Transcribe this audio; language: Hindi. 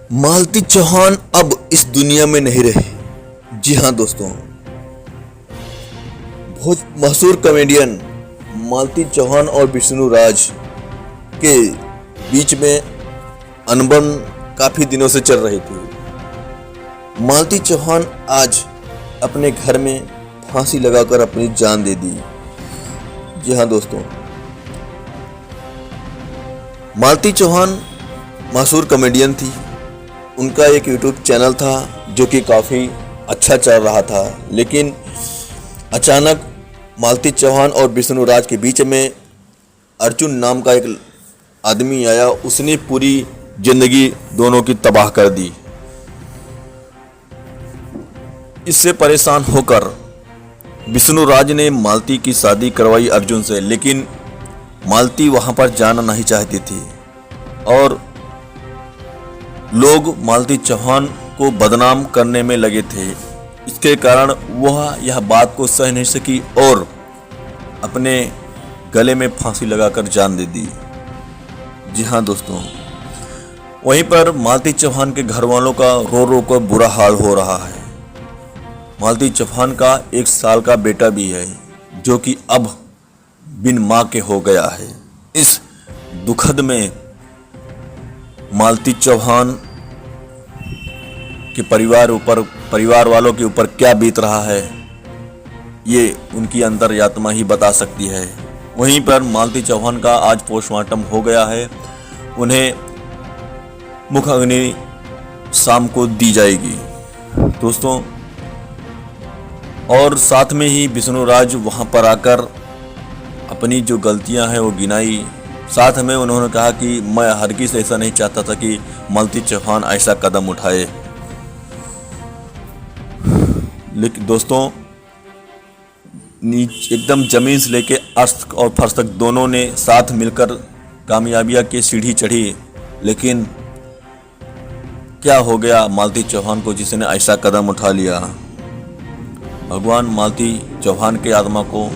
मालती चौहान अब इस दुनिया में नहीं रहे। जी हाँ दोस्तों, बहुत मशहूर कॉमेडियन मालती चौहान और विष्णु राज के बीच में अनबन काफी दिनों से चल रही थी। मालती चौहान आज अपने घर में फांसी लगाकर अपनी जान दे दी। जी हाँ दोस्तों, मालती चौहान मशहूर कॉमेडियन थी। उनका एक यूट्यूब चैनल था जो कि काफ़ी अच्छा चल रहा था, लेकिन अचानक मालती चौहान और विष्णु राज के बीच में अर्जुन नाम का एक आदमी आया। उसने पूरी जिंदगी दोनों की तबाह कर दी। इससे परेशान होकर विष्णु राज ने मालती की शादी करवाई अर्जुन से, लेकिन मालती वहां पर जाना नहीं चाहती थी और लोग मालती चौहान को बदनाम करने में लगे थे। इसके कारण वह यह बात को सह नहीं सकी और अपने गले में फांसी लगाकर जान दे दी। जी हाँ दोस्तों, वहीं पर मालती चौहान के घर वालों का रो रो कर बुरा हाल हो रहा है। मालती चौहान का 1 साल का बेटा भी है जो कि अब बिन मां के हो गया है। इस दुखद में मालती चौहान के परिवार वालों के ऊपर क्या बीत रहा है, ये उनकी अंतर्यात्मा ही बता सकती है। वहीं पर मालती चौहान का आज पोस्टमार्टम हो गया है। उन्हें मुख अग्नि शाम को दी जाएगी दोस्तों। और साथ में ही विष्णु राज वहां पर आकर अपनी जो गलतियां हैं वो गिनाई। साथ में उन्होंने कहा कि मैं हरगिज़ ऐसा नहीं चाहता था कि मालती चौहान ऐसा कदम उठाए। लेकिन दोस्तों, एकदम जमीन से लेके अर्श और फर्श तक दोनों ने साथ मिलकर कामयाबियां की सीढ़ी चढ़ी, लेकिन क्या हो गया मालती चौहान को जिसने ऐसा कदम उठा लिया। भगवान मालती चौहान के आत्मा को